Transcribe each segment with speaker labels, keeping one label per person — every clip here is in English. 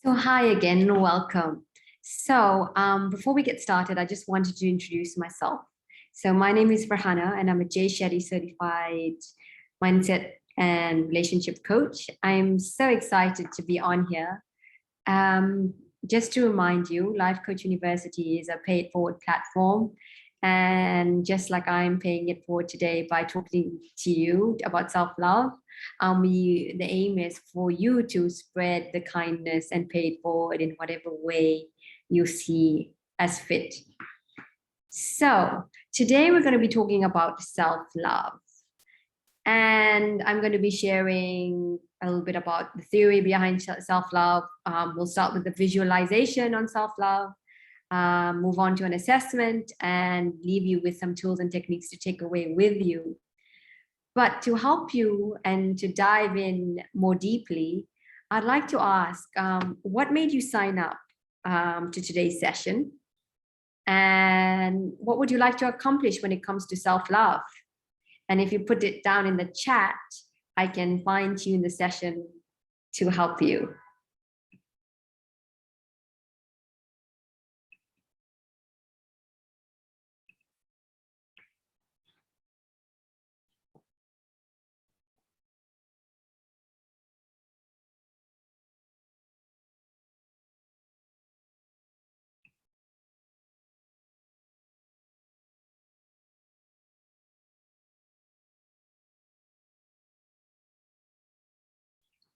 Speaker 1: So hi again, welcome. Before we get started, I just wanted to introduce myself. So my name is Farhaana and I'm a Jay Shetty certified mindset and relationship coach. I'm so excited to be on here. Just to remind you, Life Coach University is a paid forward platform. And just like I'm paying it forward today by talking to you about self-love, the aim is for you to spread the kindness and pay it forward in whatever way you see as fit. So today we're going to be talking about self-love. And I'm going to be sharing a little bit about the theory behind self-love. We'll start with the visualization on self-love, move on to an assessment, and leave you with some tools and techniques to take away with you. But to help you and to dive in more deeply, I'd like to ask, what made you sign up to today's session? And what would you like to accomplish when it comes to self-love? And if you put it down in the chat, I can fine-tune the session to help you.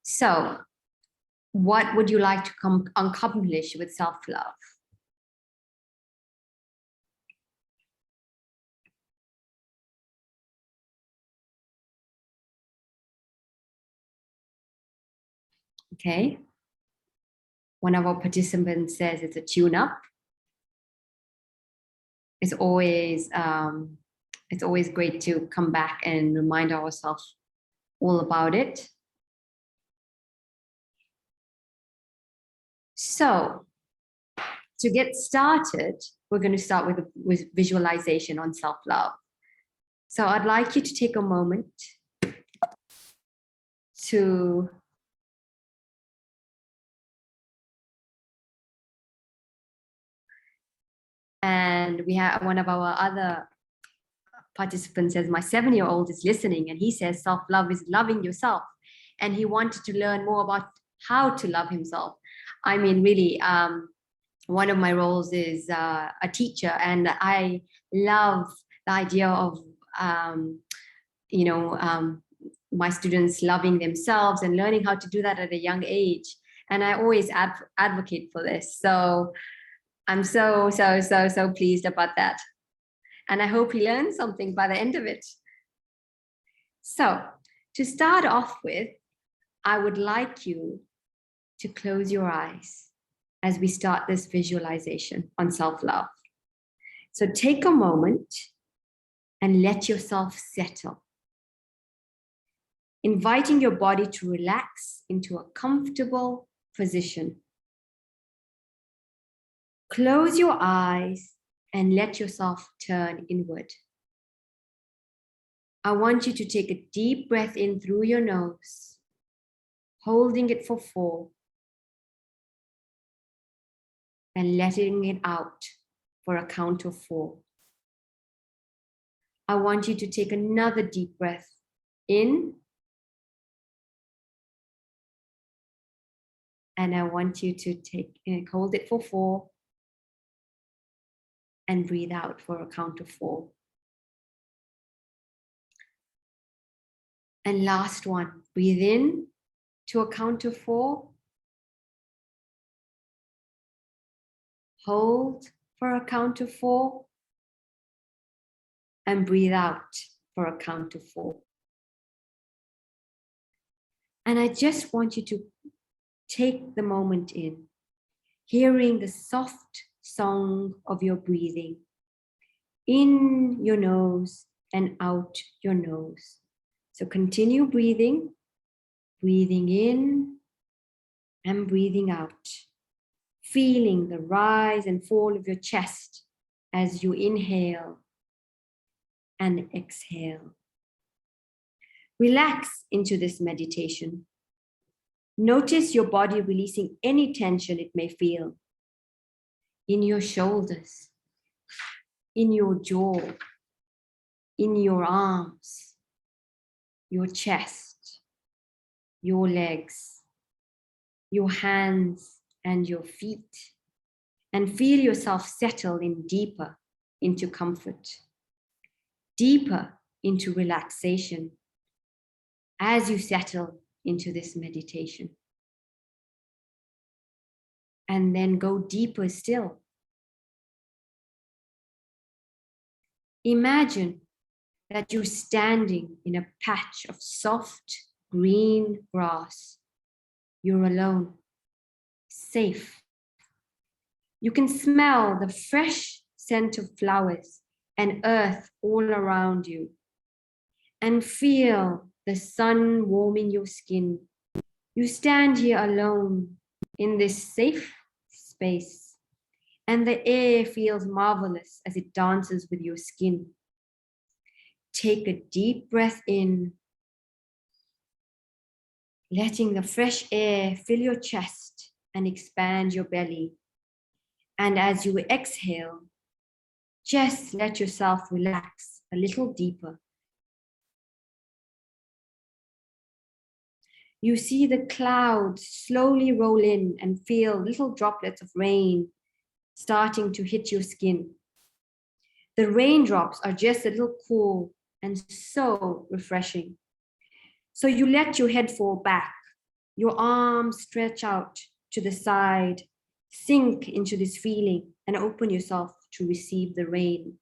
Speaker 1: So what would you like to accomplish with self-love? Okay. One of our participants says it's a tune-up. It's always great to come back and remind ourselves all about it. So to get started, we're going to start with visualization on self-love. So I'd like you to take a moment to and we have one of our other participants says, my 7-year-old is listening, and he says self-love is loving yourself. And he wanted to learn more about how to love himself. I mean, really, one of my roles is a teacher, and I love the idea of, my students loving themselves and learning how to do that at a young age. And I always advocate for this. So I'm so pleased about that. And I hope he learns something by the end of it. So to start off with, I would like you to close your eyes as we start this visualization on self-love. So take a moment and let yourself settle, inviting your body to relax into a comfortable position. Close your eyes and let yourself turn inward. I want you to take a deep breath in through your nose, holding it for 4, and letting it out for a count of 4. I want you to take another deep breath in, and I want you to hold it for 4 and breathe out for a count of 4. And last one, breathe in to a count of 4. Hold for a count of 4. And breathe out for a count of 4. And I just want you to take the moment in, hearing the soft song of your breathing in your nose and out your nose. So continue breathing, breathing in and breathing out, feeling the rise and fall of your chest as you inhale and exhale. Relax into this meditation. Notice your body releasing any tension it may feel in your shoulders, in your jaw, in your arms, your chest, your legs, your hands, and your feet. And feel yourself settle in deeper into comfort, deeper into relaxation as you settle into this meditation. And then go deeper still. Imagine that you're standing in a patch of soft green grass. You're alone, safe. You can smell the fresh scent of flowers and earth all around you, and feel the sun warming your skin. You stand here alone in this safe space, and the air feels marvelous as it dances with your skin. Take a deep breath in, letting the fresh air fill your chest and expand your belly. And as you exhale, just let yourself relax a little deeper. You see the clouds slowly roll in and feel little droplets of rain starting to hit your skin. The raindrops are just a little cool and so refreshing. So you let your head fall back, your arms stretch out to the side, sink into this feeling and open yourself to receive the rain.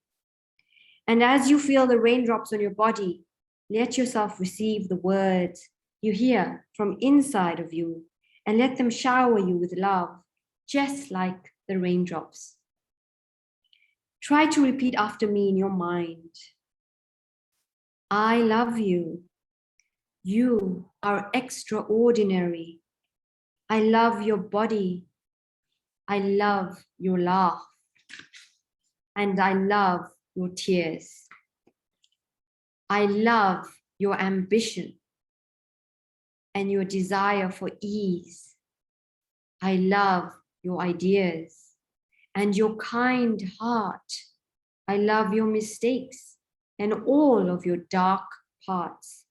Speaker 1: And as you feel the raindrops on your body, let yourself receive the words you hear from inside of you and let them shower you with love, just like the raindrops. Try to repeat after me in your mind. I love you. You are extraordinary. I love your body. I love your laugh. And I love your tears. I love your ambition and your desire for ease. I love your ideas and your kind heart. I love your mistakes and all of your dark parts.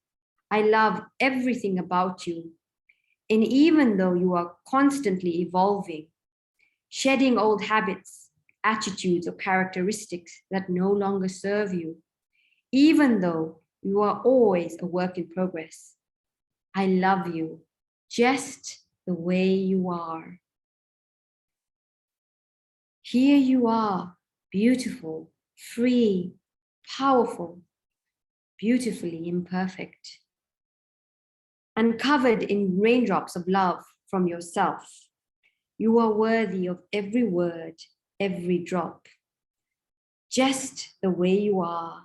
Speaker 1: I love everything about you. And even though you are constantly evolving, shedding old habits, attitudes, or characteristics that no longer serve you, even though you are always a work in progress, I love you just the way you are. Here you are, beautiful, free, powerful, beautifully imperfect, and covered in raindrops of love from yourself. You are worthy of every word, every drop, just the way you are.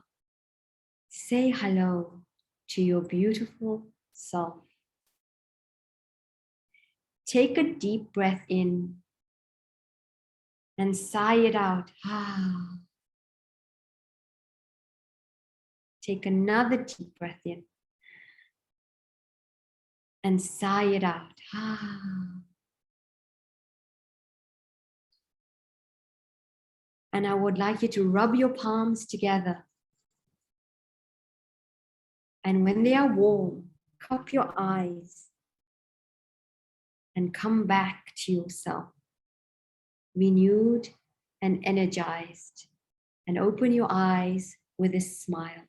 Speaker 1: Say hello to your beautiful self. Take a deep breath in and sigh it out. Take another deep breath in and sigh it out. And I would like you to rub your palms together. And when they are warm, cup your eyes and come back to yourself, renewed and energized, and open your eyes with a smile.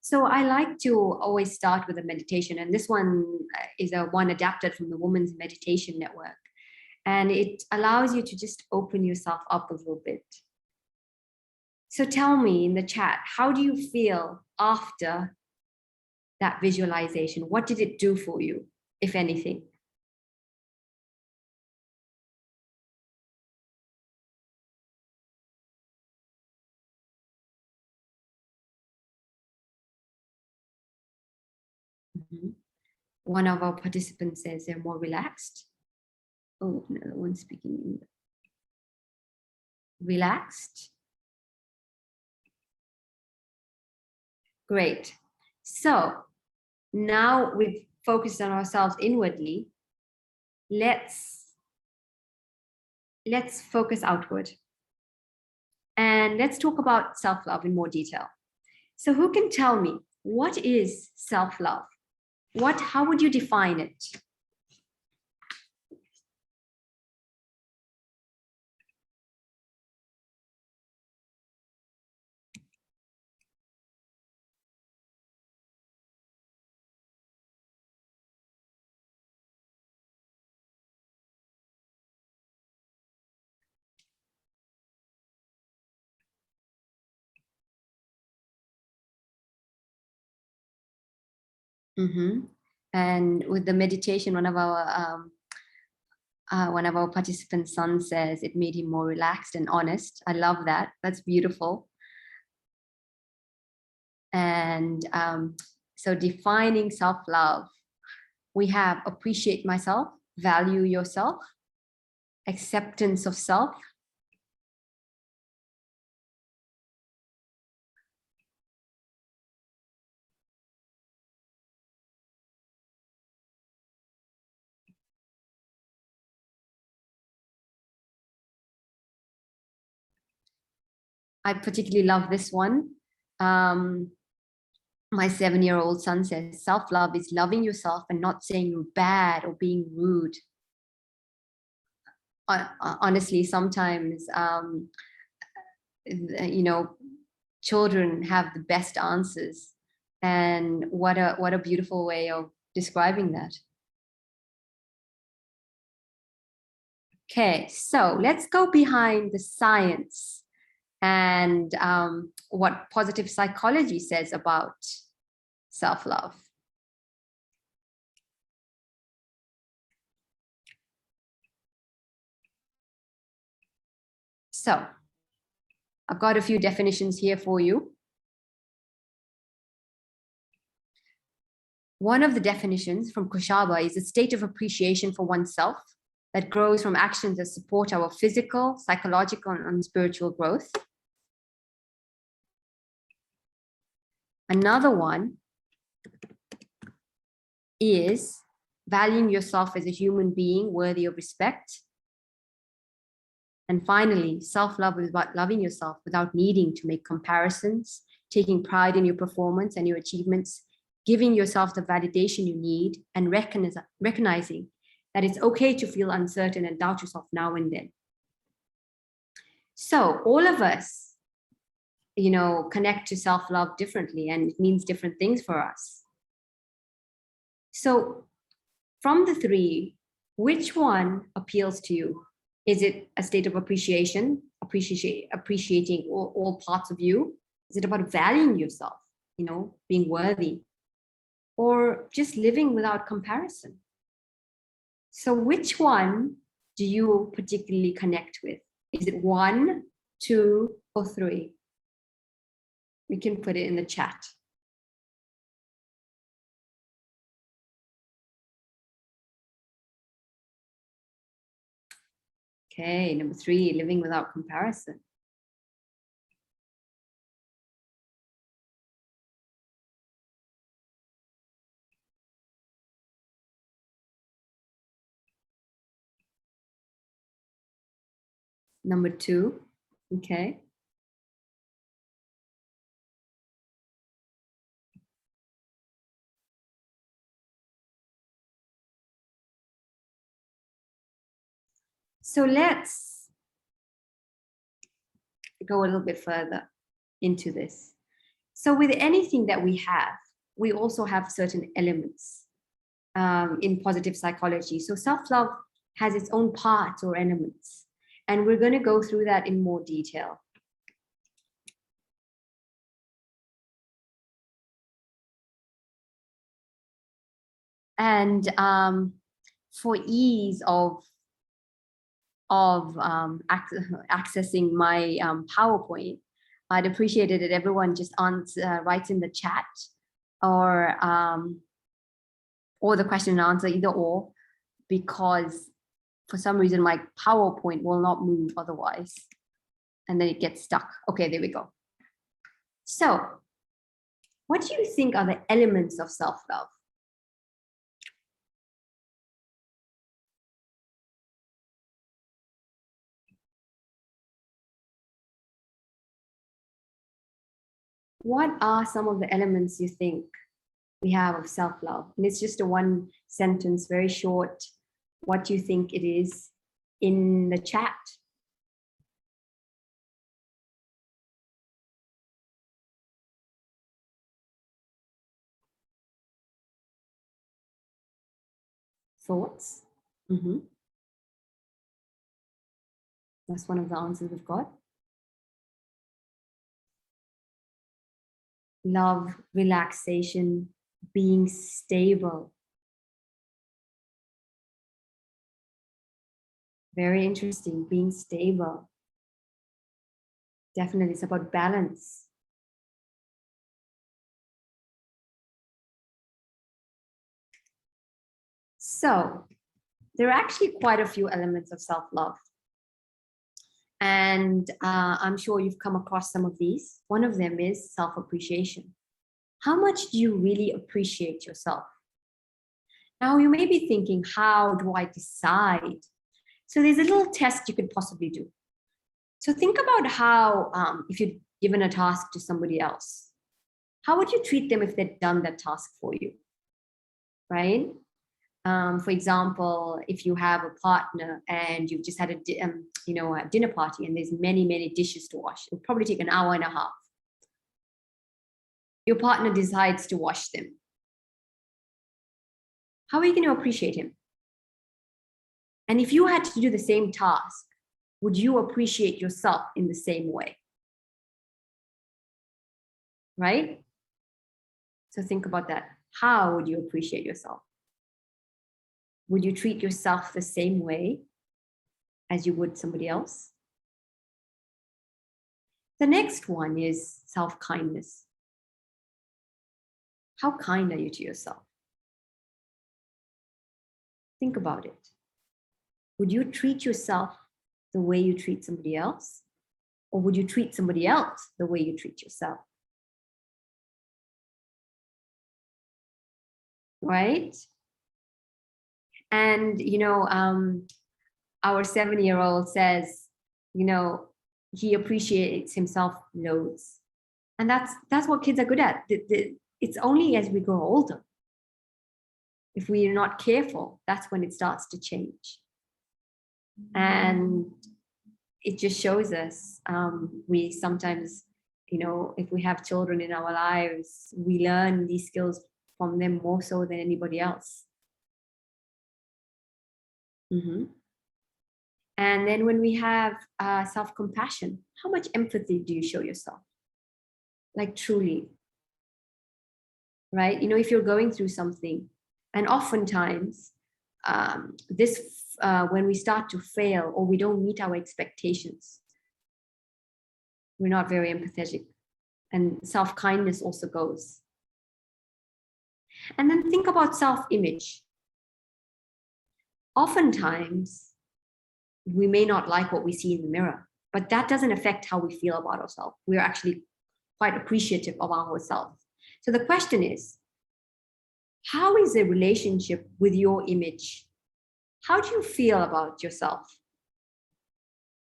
Speaker 1: So I like to always start with a meditation, and this one is one adapted from the Women's Meditation Network. And it allows you to just open yourself up a little bit. So tell me in the chat, how do you feel after that visualization? What did it do for you, if anything? Mhm. One of our participants says they're more relaxed. Oh, no one's speaking. Relaxed. Great. So now we've focused on ourselves inwardly. Let's focus outward. And let's talk about self-love in more detail. So who can tell me, what is self-love? How would you define it? Mm-hmm. And with the meditation, one of our participants' son says it made him more relaxed and honest. I love that. That's beautiful. And so defining self-love, we have appreciate myself, value yourself, acceptance of self, I particularly love this one. My 7-year-old son says, self-love is loving yourself and not saying you're bad or being rude. Honestly, sometimes, children have the best answers. And what a beautiful way of describing that. Okay, so let's go behind the science and what positive psychology says about self-love. So I've got a few definitions here for you. One of the definitions from Kushaba is a state of appreciation for oneself that grows from actions that support our physical, psychological, and spiritual growth. Another one is valuing yourself as a human being worthy of respect. And finally, self-love is about loving yourself without needing to make comparisons, taking pride in your performance and your achievements, giving yourself the validation you need, and recognizing that it's okay to feel uncertain and doubt yourself now and then. So all of us, connect to self-love differently, and it means different things for us. So from the three, which one appeals to you? Is it a state of appreciating all parts of you? Is it about valuing yourself, being worthy? Or just living without comparison? So which one do you particularly connect with? Is it 1, 2, or 3? We can put it in the chat. Okay, number 3, living without comparison. Number 2, okay. So let's go a little bit further into this. So with anything that we have, we also have certain elements in positive psychology. So self-love has its own parts or elements, and we're going to go through that in more detail. And for ease of accessing my PowerPoint, I'd appreciate it if everyone just writes in the chat or the question and answer, either or, because For some reason, my PowerPoint will not move otherwise. And then it gets stuck. Okay, there we go. So what do you think are the elements of self-love? What are some of the elements you think we have of self-love? And it's just a one sentence, very short, what you think it is in the chat. Thoughts. That's one of the answers we've got. Love, relaxation, being stable. Very interesting, being stable. Definitely, it's about balance. So there are actually quite a few elements of self-love. And I'm sure you've come across some of these. One of them is self-appreciation. How much do you really appreciate yourself? Now you may be thinking, how do I decide? So there's a little test you could possibly do. So think about how, if you'd given a task to somebody else, how would you treat them if they'd done that task for you, right? For example, if you have a partner and you've just had a dinner party and there's many dishes to wash, it'll probably take an hour and a half. Your partner decides to wash them. How are you going to appreciate him? And if you had to do the same task, would you appreciate yourself in the same way? Right? So think about that. How would you appreciate yourself? Would you treat yourself the same way as you would somebody else? The next one is self-kindness. How kind are you to yourself? Think about it. Would you treat yourself the way you treat somebody else? Or would you treat somebody else the way you treat yourself? Right? And, our 7-year-old says, he appreciates himself loads. And that's what kids are good at. It's only as we grow older, if we're not careful, that's when it starts to change. And it just shows us, we sometimes, if we have children in our lives, we learn these skills from them more so than anybody else. And then when we have self-compassion, how much empathy do you show yourself? Like truly, right? If you're going through something, and oftentimes when we start to fail or we don't meet our expectations, we're not very empathetic. And self-kindness also goes. And then think about self-image. Oftentimes, we may not like what we see in the mirror, but that doesn't affect how we feel about ourselves. We're actually quite appreciative of ourselves. So the question is, how is the relationship with your image? How do you feel about yourself?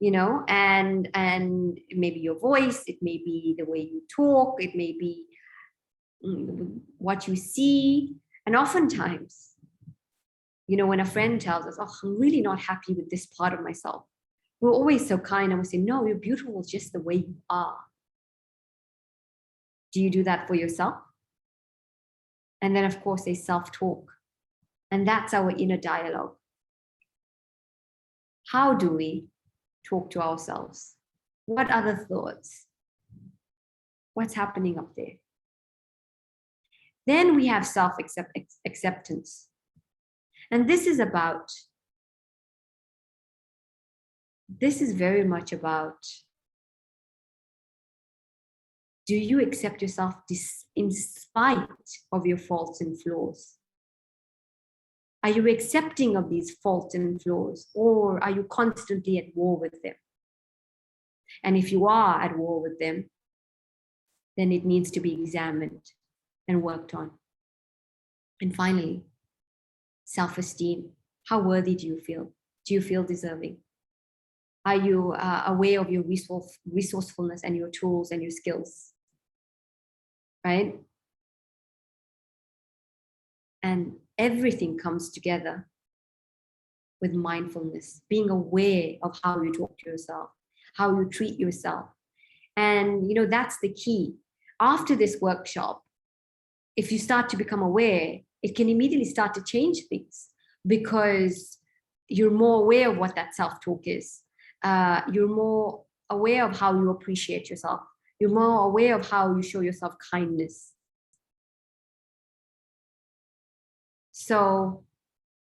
Speaker 1: And it may be your voice, it may be the way you talk, it may be what you see. And oftentimes, when a friend tells us, oh, I'm really not happy with this part of myself, we're always so kind and we say, no, you're beautiful just the way you are. Do you do that for yourself? And then, of course, there's self-talk. And that's our inner dialogue. How do we talk to ourselves? What other thoughts? What's happening up there? Then we have self-acceptance. And this is very much about, do you accept yourself in spite of your faults and flaws? Are you accepting of these faults and flaws, or are you constantly at war with them? And if you are at war with them, then it needs to be examined and worked on. And finally, self-esteem. How worthy do you feel? Do you feel deserving? Are you aware of your resourcefulness and your tools and your skills? Right? And everything comes together with mindfulness, being aware of how you talk to yourself, how you treat yourself. And that's the key. After this workshop, if you start to become aware, it can immediately start to change things, because you're more aware of what that self-talk is. You're more aware of how you appreciate yourself. You're more aware of how you show yourself kindness. So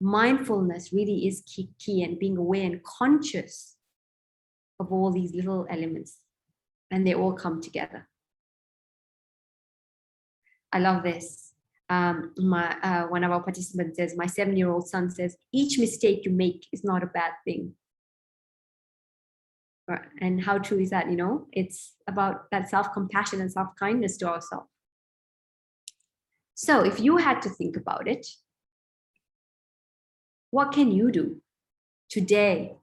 Speaker 1: mindfulness really is key, and being aware and conscious of all these little elements, and they all come together. I love this. One of our participants says, my 7-year-old son says, each mistake you make is not a bad thing. And how true is that? It's about that self-compassion and self-kindness to ourselves. So if you had to think about it, what can you do today?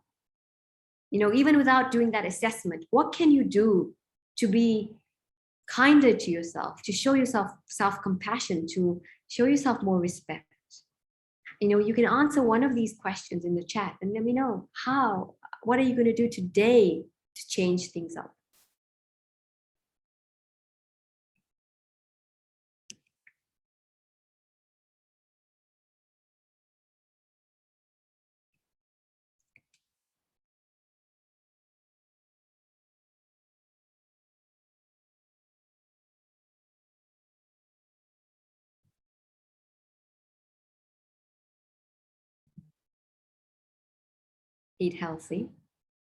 Speaker 1: Even without doing that assessment, what can you do to be kinder to yourself, to show yourself self-compassion, to show yourself more respect? You can answer one of these questions in the chat and let me know what are you going to do today to change things up? Eat healthy.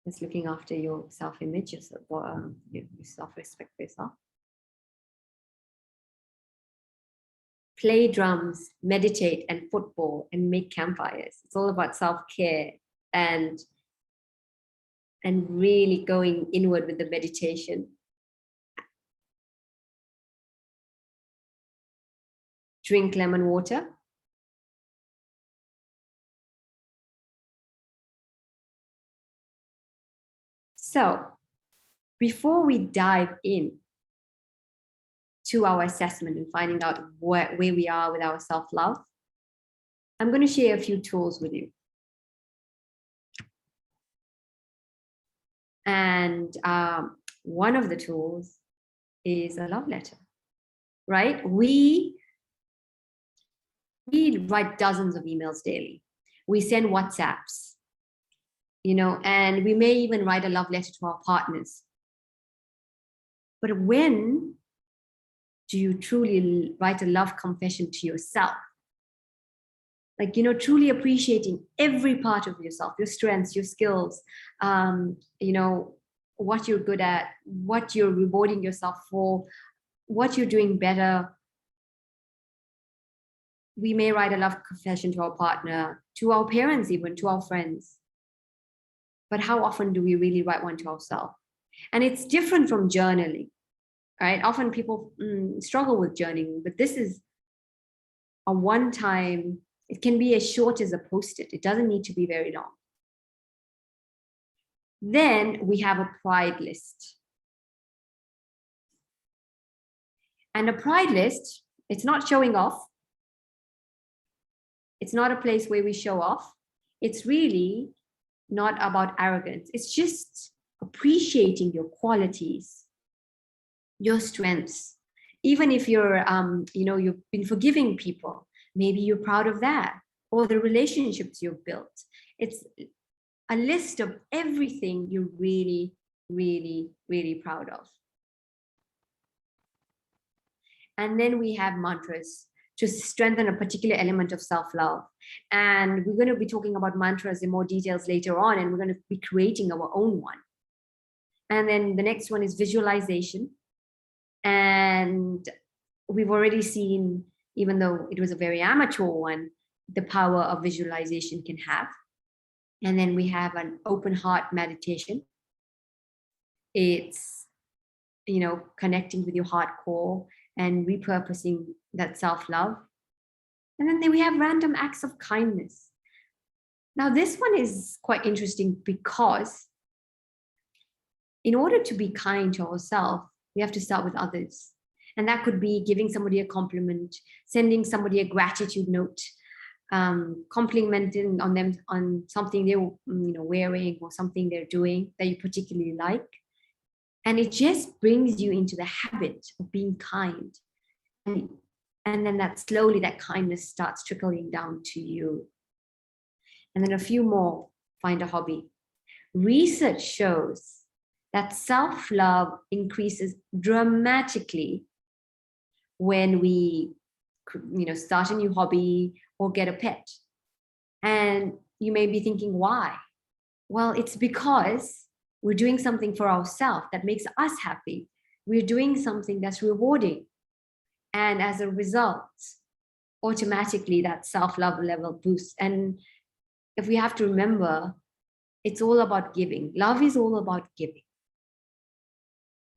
Speaker 1: It's looking after your self-image, your self-respect for yourself. Play drums, meditate, and football, and make campfires. It's all about self-care and really going inward with the meditation. Drink lemon water. So before we dive in to our assessment and finding out where we are with our self-love, I'm going to share a few tools with you. And one of the tools is a love letter, right? We write dozens of emails daily. We send WhatsApps, and we may even write a love letter to our partners. But when do you truly write a love confession to yourself? Like, truly appreciating every part of yourself, your strengths, your skills, what you're good at, what you're rewarding yourself for, what you're doing better. We may write a love confession to our partner, to our parents, even to our friends. But how often do we really write one to ourselves? And it's different from journaling, right? Often people struggle with journaling, but this is a one-time. It can be as short as a post-it. It doesn't need to be very long. Then we have a pride list. And a pride list, it's not showing off. It's not a place where we show off. It's really not about arrogance. It's just appreciating your qualities, your strengths. Even if you're, you've been forgiving people, maybe you're proud of that, or the relationships you've built. It's a list of everything you're really, really, really proud of. And then we have mantras to strengthen a particular element of self-love. And we're going to be talking about mantras in more details later on, and we're going to be creating our own one. And then the next one is visualization. And we've already seen, even though it was a very amateur one, the power of visualization can have. And then we have an open heart meditation. It's, connecting with your heart core and repurposing that self-love. And then we have random acts of kindness. Now, this one is quite interesting because in order to be kind to ourselves, we have to start with others. And that could be giving somebody a compliment, sending somebody a gratitude note, complimenting on them on something they're wearing or something they're doing that you particularly like. And it just brings you into the habit of being kind. And then that slowly, that kindness starts trickling down to you. And then a few more, find a hobby. Research shows that self-love increases dramatically when we, start a new hobby or get a pet. And you may be thinking, why? Well, it's because we're doing something for ourselves that makes us happy. We're doing something that's rewarding. And as a result, automatically that self-love level boosts. And if we have to remember, it's all about giving. Love is all about giving.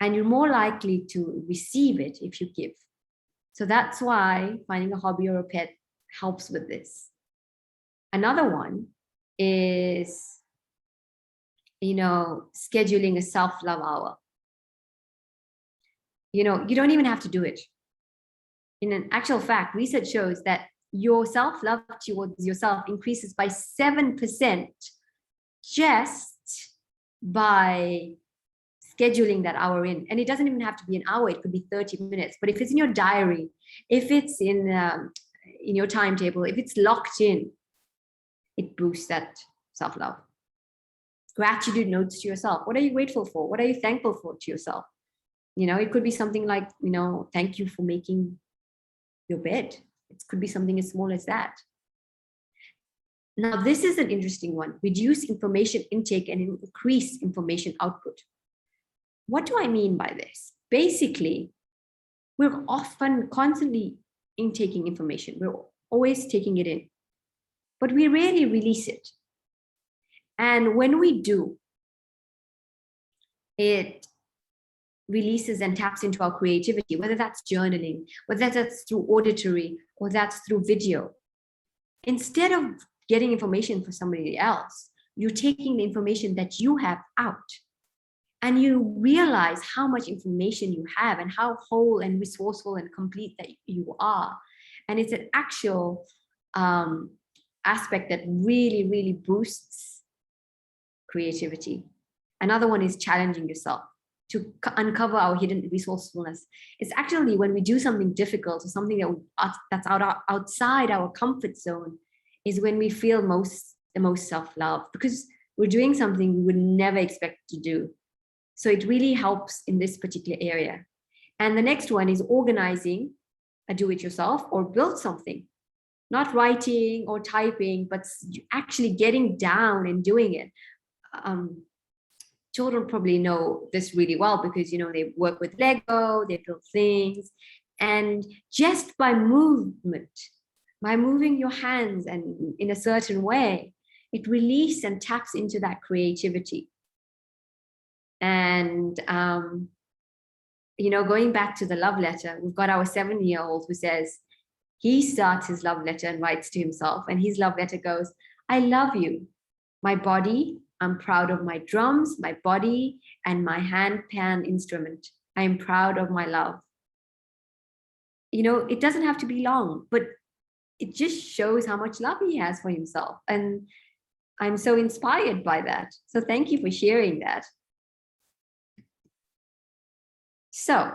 Speaker 1: And you're more likely to receive it if you give. So that's why finding a hobby or a pet helps with this. Another one is, scheduling a self-love hour. You don't even have to do it. In an actual fact, research shows that your self-love towards yourself increases by 7% just by scheduling that hour in. And it doesn't even have to be an hour, it could be 30 minutes. But if it's in your diary, if it's in your timetable, if it's locked in, it boosts that self-love. Gratitude notes to yourself. What are you grateful for? What are you thankful for to yourself? It could be something like, thank you for making your bed. It could be something as small as that. Now, this is an interesting one. Reduce information intake and increase information output. What do I mean by this? Basically, we're often constantly intaking information. We're always taking it in, but we rarely release it. And when we do, it releases and taps into our creativity, whether that's journaling, whether that's through auditory, or that's through video. Instead of getting information for somebody else, you're taking the information that you have out. And you realize how much information you have and how whole and resourceful and complete that you are. And it's an actual aspect that really, really boosts creativity. Another one is challenging yourself to uncover our hidden resourcefulness. It's actually when we do something difficult or something that's outside our comfort zone is when we feel the most self-love, because we're doing something we would never expect to do. So it really helps in this particular area. And the next one is organizing a do-it-yourself or build something. Not writing or typing, but actually getting down and doing it. Children probably know this really well because, they work with Lego, they build things. And just by movement, by moving your hands and in a certain way, it releases and taps into that creativity. And, going back to the love letter, we've got our 7-year-old who says, he starts his love letter and writes to himself. And his love letter goes, I love you, my body. I'm proud of my drums, my body, and my hand pan instrument. I am proud of my love. It doesn't have to be long, but it just shows how much love he has for himself. And I'm so inspired by that. So thank you for sharing that. So,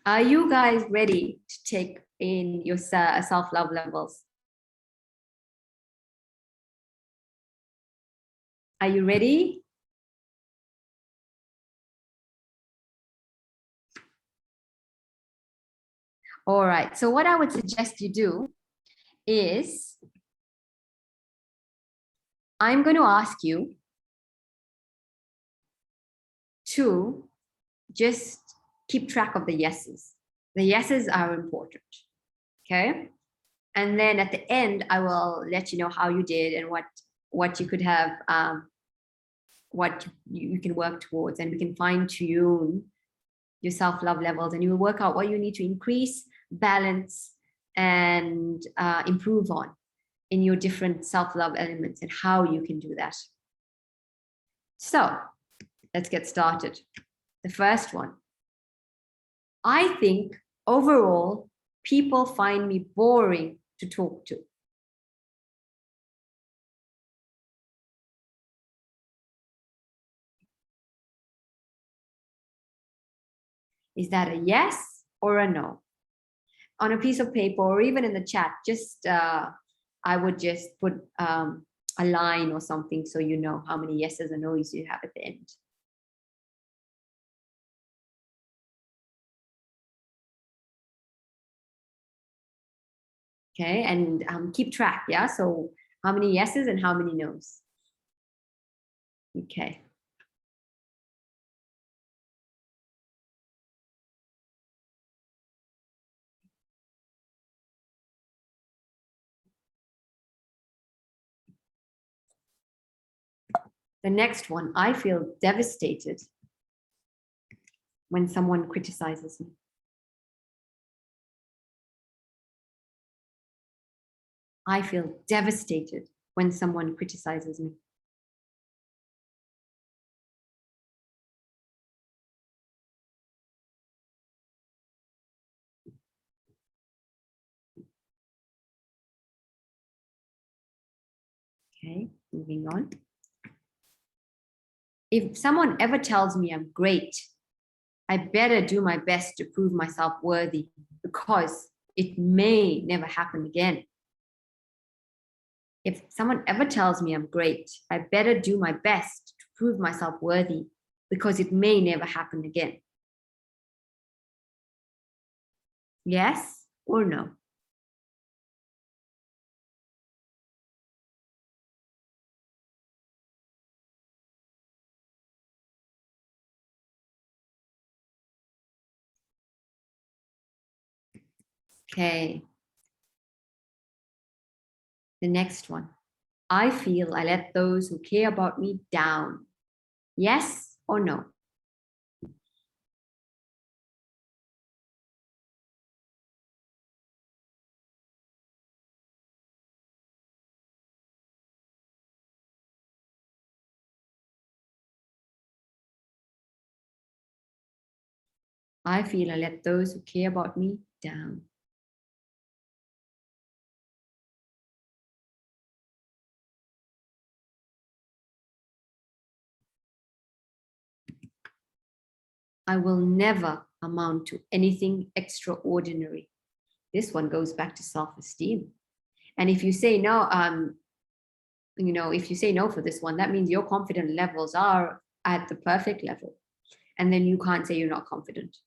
Speaker 1: are you guys ready to take in your self-love levels? Are you ready? All right. So what I would suggest you do is I'm going to ask you to just keep track of the yeses. The yeses are important. Okay. And then at the end, I will let you know how you did and what you could have, what you can work towards, and we can fine tune your self-love levels, and you will work out what you need to increase, balance, and improve on in your different self-love elements and how you can do that. So let's get started. The first one. I think overall, people find me boring to talk to. Is that a yes or a no? On a piece of paper or even in the chat, just I would just put a line or something so you know how many yeses and no's you have at the end. Okay, and keep track, yeah? So how many yeses and how many no's? Okay. The next one, I feel devastated when someone criticizes me. I feel devastated when someone criticizes me. Okay, moving on. If someone ever tells me I'm great, I better do my best to prove myself worthy because it may never happen again. If someone ever tells me I'm great, I better do my best to prove myself worthy because it may never happen again. Yes or no? Okay. The next one. I feel I let those who care about me down. Yes or no? I feel I let those who care about me down. I will never amount to anything extraordinary. This one goes back to self-esteem. And if you say no, if you say no for this one, that means your confidence levels are at the perfect level. And then you can't say you're not confident.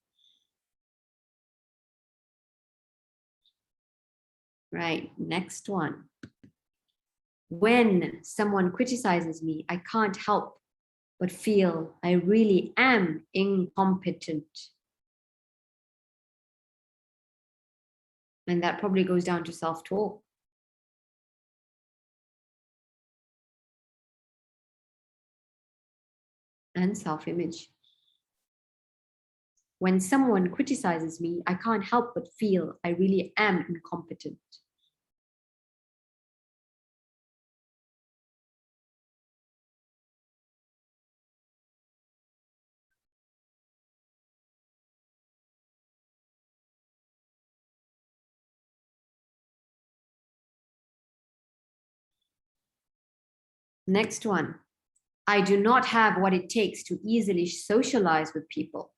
Speaker 1: Right, next one. When someone criticizes me, I can't help but feel I really am incompetent. And that probably goes down to self-talk. And self-image. When someone criticizes me, I can't help but feel I really am incompetent. Next one. I do not have what it takes to easily socialize with people.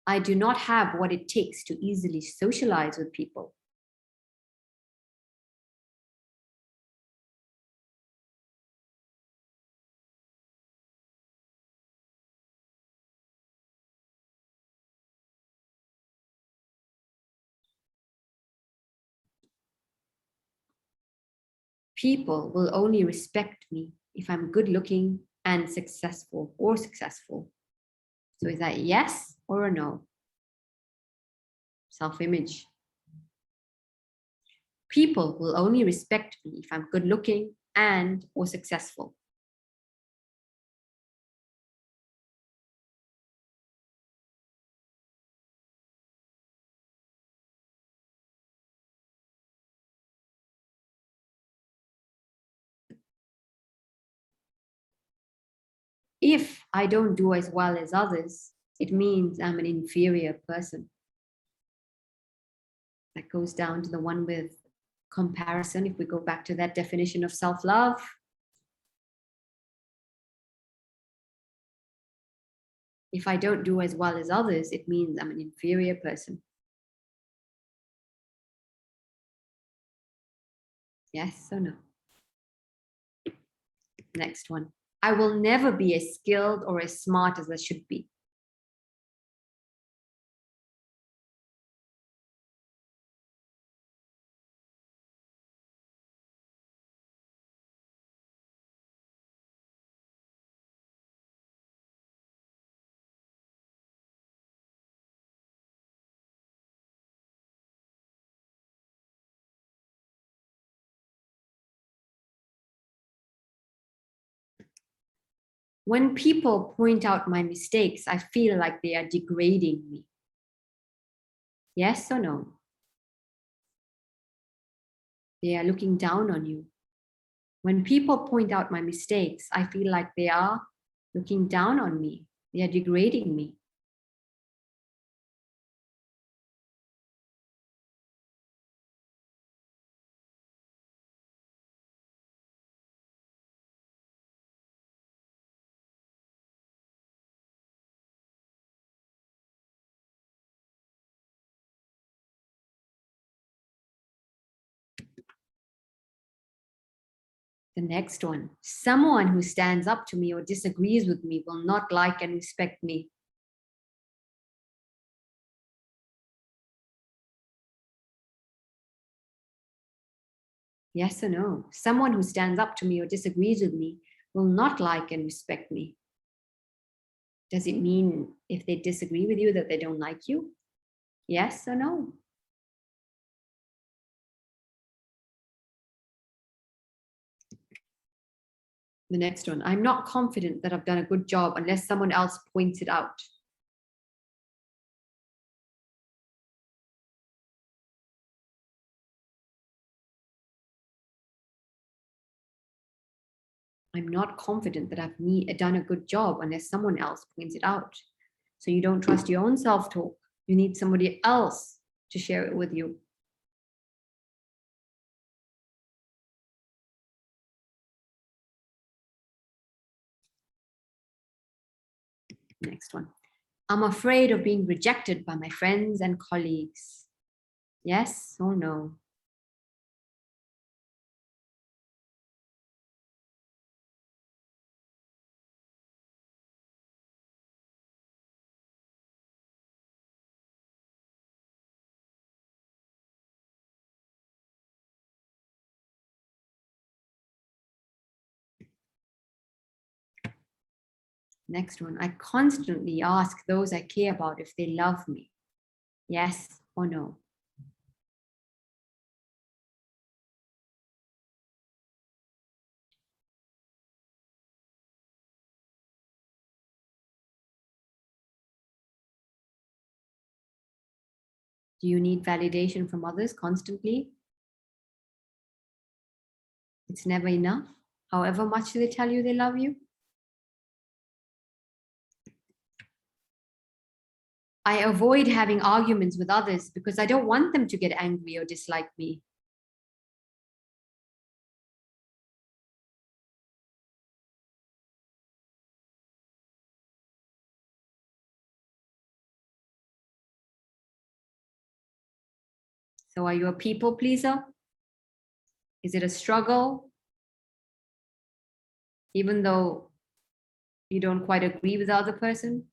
Speaker 1: I do not have what it takes to easily socialize with people. People will only respect me if I'm good looking and successful or successful. So is that a yes or a no? self-image. People will only respect me if I'm good looking and or successful. If I don't do as well as others, it means I'm an inferior person. That goes down to the one with comparison. If we go back to that definition of self-love, if I don't do as well as others, it means I'm an inferior person. Yes or no? Next one. I will never be as skilled or as smart as I should be. When people point out my mistakes, I feel like they are degrading me. Yes or no? They are looking down on you. When people point out my mistakes, I feel like they are looking down on me. They are degrading me. The next one, someone who stands up to me or disagrees with me will not like and respect me. Yes or no? Someone who stands up to me or disagrees with me will not like and respect me. Does it mean if they disagree with you that they don't like you? Yes or no? The next one, I'm not confident that I've done a good job unless someone else points it out. I'm not confident that I've done a good job unless someone else points it out. So you don't trust your own self-talk. You need somebody else to share it with you. Next one. I'm afraid of being rejected by my friends and colleagues. Yes or no? Next one. I constantly ask those I care about if they love me. Yes or no? Do you need validation from others constantly? It's never enough, however much they tell you they love you. I avoid having arguments with others because I don't want them to get angry or dislike me. So are you a people pleaser? Is it a struggle? Even though you don't quite agree with the other person?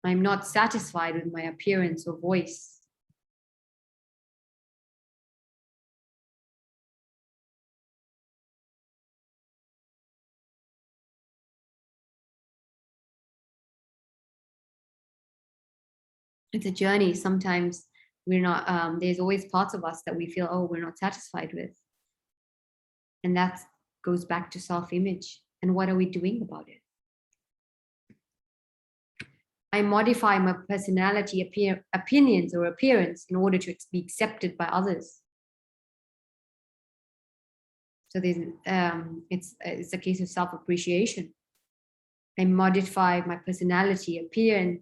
Speaker 1: I'm not satisfied with my appearance or voice. It's a journey. Sometimes we're not, there's always parts of us that we feel, oh, we're not satisfied with. And that goes back to self-image. And what are we doing about it? I modify my personality, opinions, or appearance in order to be accepted by others. So there's, it's a case of self-appreciation. I modify my personality, appearance,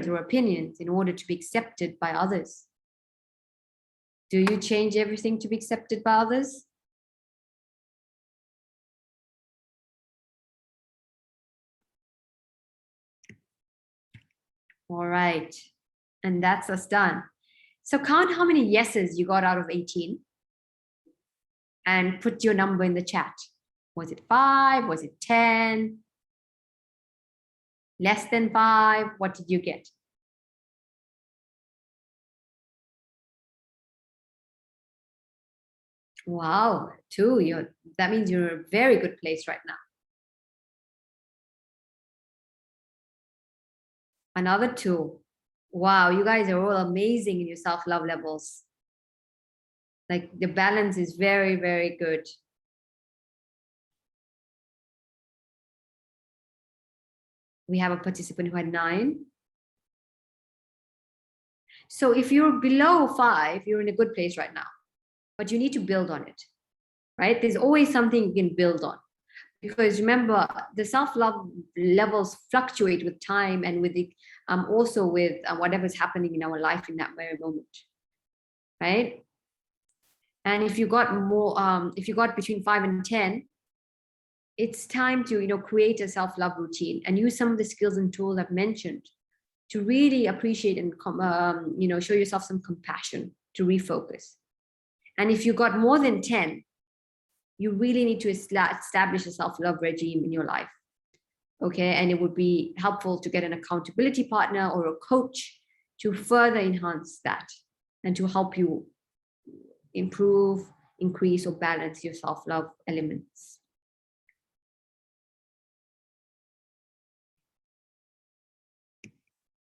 Speaker 1: or opinions in order to be accepted by others. Do you change everything to be accepted by others? All right. And that's us done. So count how many yeses you got out of 18 and put your number in the chat. Was it 5? Was it 10? Less than 5? What did you get? Wow, 2. That means you're in a very good place right now. Another 2. Wow, you guys are all amazing in your self-love levels. Like the balance is very, very good. We have a participant who had 9. So if you're below 5, you're in a good place right now, but you need to build on it, right? There's always something you can build on, because remember, the self-love levels fluctuate with time and with the also with whatever's happening in our life in that very moment, right? And if you got more, if you got between 5 and 10, it's time to create a self-love routine and use some of the skills and tools I've mentioned to really appreciate and show yourself some compassion to refocus. And if you got more than 10, you really need to establish a self-love regime in your life. Okay, and it would be helpful to get an accountability partner or a coach to further enhance that and to help you improve, increase, or balance your self-love elements.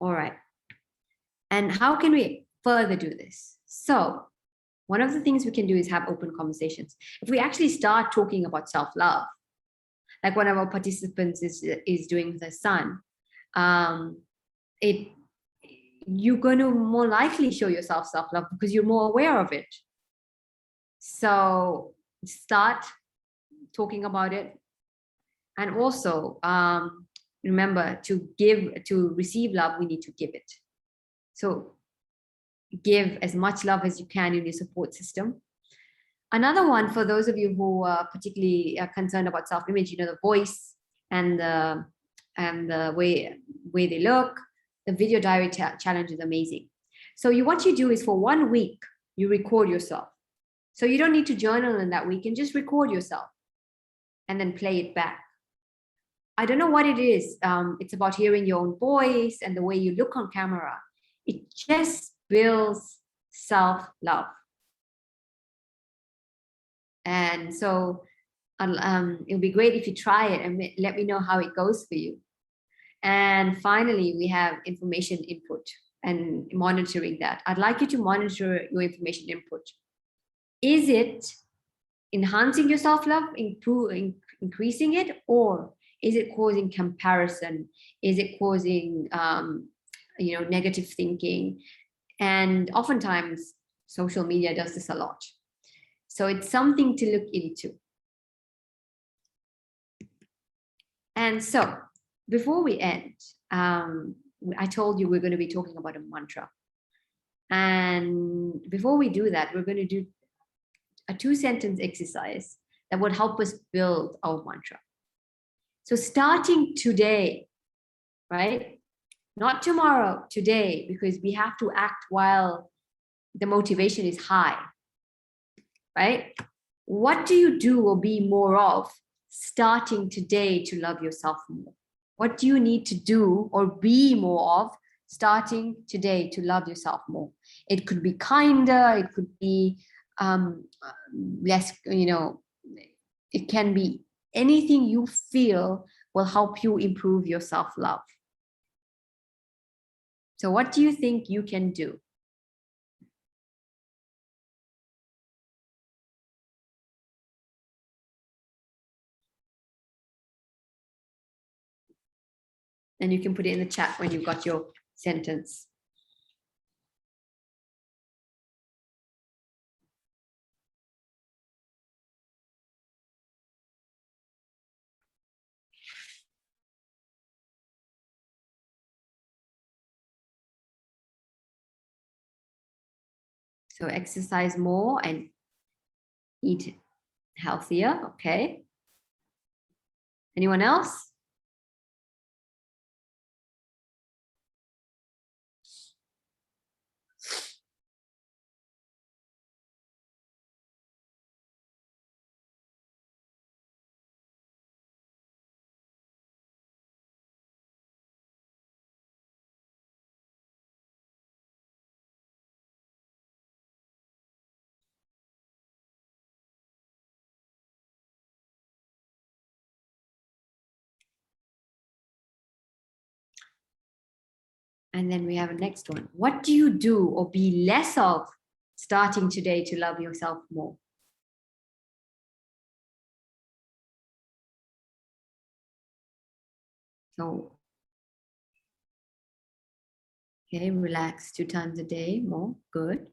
Speaker 1: All right. And how can we further do this? So one of the things we can do is have open conversations. If we actually start talking about self-love, like one of our participants is doing with her son, you're going to more likely show yourself self-love because you're more aware of it. So start talking about it. And also, remember, to receive love, we need to give it. So give as much love as you can in your support system. Another one, for those of you who are particularly concerned about self-image, the voice and the way they look, the video diary challenge is amazing. So what you do is, for 1 week, you record yourself. So you don't need to journal in that week, and just record yourself and then play it back. I don't know what it is. It's about hearing your own voice and the way you look on camera. It just builds self-love. And so it'll be great if you try it and let me know how it goes for you. And finally, we have information input and monitoring that. I'd like you to monitor your information input. Is it enhancing your self-love, increasing it, or is it causing comparison? Is it causing negative thinking? And oftentimes, social media does this a lot. So it's something to look into. And so before we end, I told you we're going to be talking about a mantra. And before we do that, we're going to do a 2-sentence exercise that would help us build our mantra. So starting today, right? Not tomorrow, today, because we have to act while the motivation is high, right? What do you do or be more of starting today to love yourself more? What do you need to do or be more of starting today to love yourself more? It could be kinder, it could be less, it can be anything you feel will help you improve your self-love. So what do you think you can do? And you can put it in the chat when you've got your sentence. So exercise more and eat healthier. Okay. Anyone else? And then we have a next one. What do you do or be less of starting today to love yourself more? So, okay, relax 2 times a day more. Good.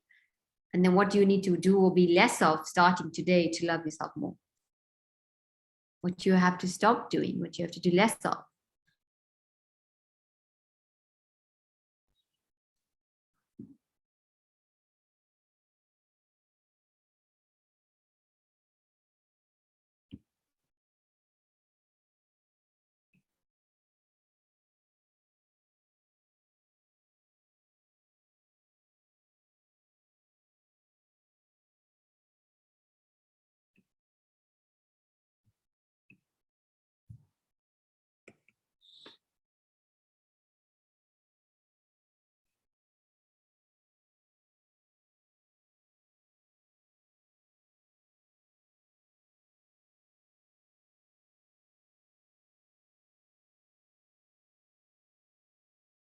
Speaker 1: And then what do you need to do or be less of starting today to love yourself more? What you have to stop doing, what you have to do less of.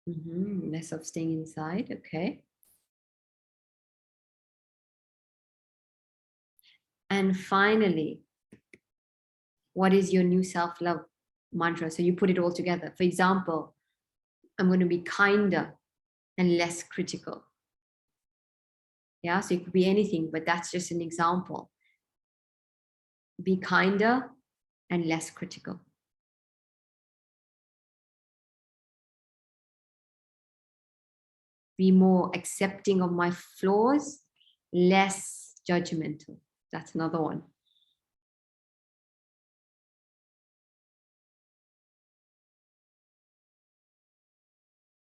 Speaker 1: Less of staying inside. Okay. And finally, what is your new self-love mantra? So you put it all together. For example, I'm going to be kinder and less critical. Yeah, so it could be anything, but that's just an example. Be kinder and less critical. Be more accepting of my flaws, less judgmental. That's another one.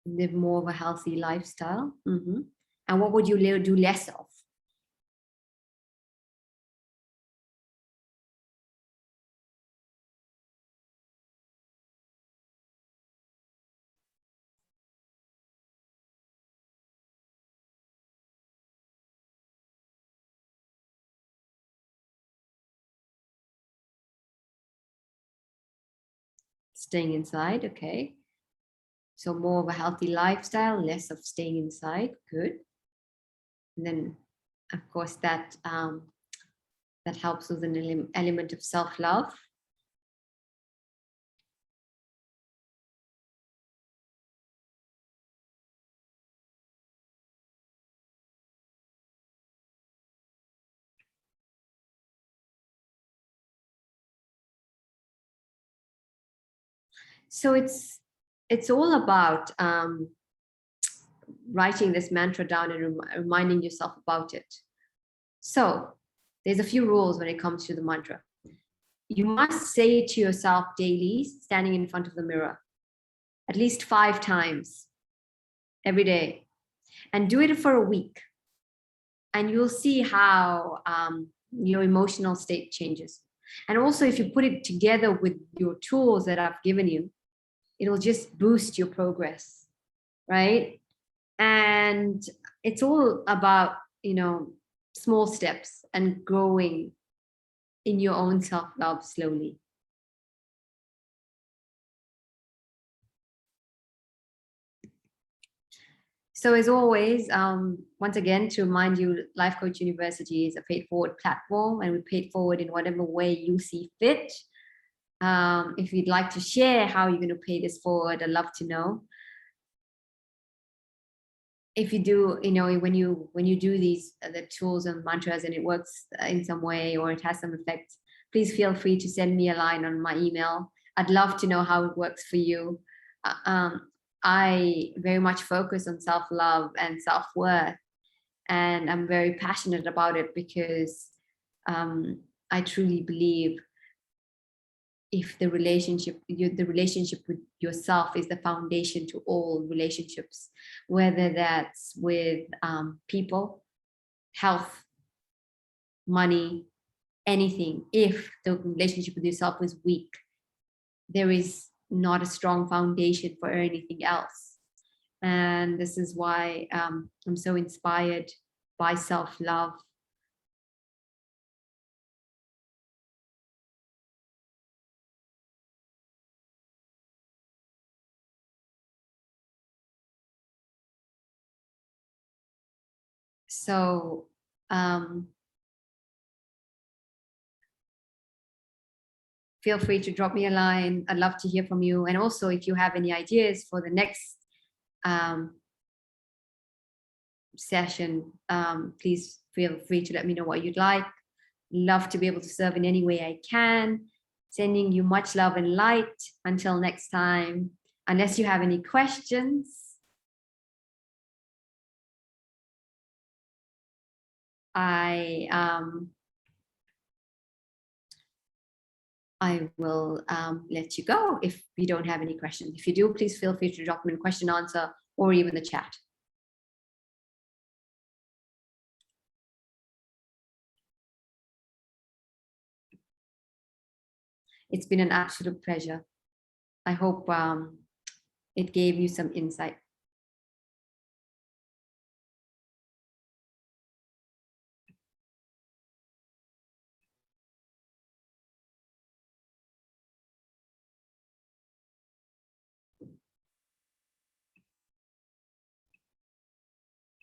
Speaker 1: Live more of a healthy lifestyle. And what would you do less of? Staying inside. Okay. So more of a healthy lifestyle, less of staying inside. Good. And then, of course, that helps with an element of self-love. So it's all about writing this mantra down and reminding yourself about it. So there's a few rules when it comes to the mantra. You must say it to yourself daily, standing in front of the mirror, at least 5 times every day, and do it for a week. And you'll see how your emotional state changes. And also, if you put it together with your tools that I've given you, it'll just boost your progress, right? And it's all about, small steps and growing in your own self-love slowly. So as always, once again, to remind you, Life Coach University is a paid forward platform, and we paid forward in whatever way you see fit. If you'd like to share how you're going to pay this forward, I'd love to know. If you do, when you do these the tools and mantras and it works in some way or it has some effect, please feel free to send me a line on my email. I'd love to know how it works for you. I very much focus on self-love and self-worth, and I'm very passionate about it because I truly believe if the relationship with yourself is the foundation to all relationships, whether that's with people, health, money, anything. If the relationship with yourself is weak, there is not a strong foundation for anything else. And this is why I'm so inspired by self-love. So feel free to drop me a line. I'd love to hear from you. And also, if you have any ideas for the next session, please feel free to let me know what you'd like. Love to be able to serve in any way I can. Sending you much love and light. Until next time, unless you have any questions, I will let you go if you don't have any questions. If you do, please feel free to drop them in question answer or even the chat. It's been an absolute pleasure. I hope it gave you some insight.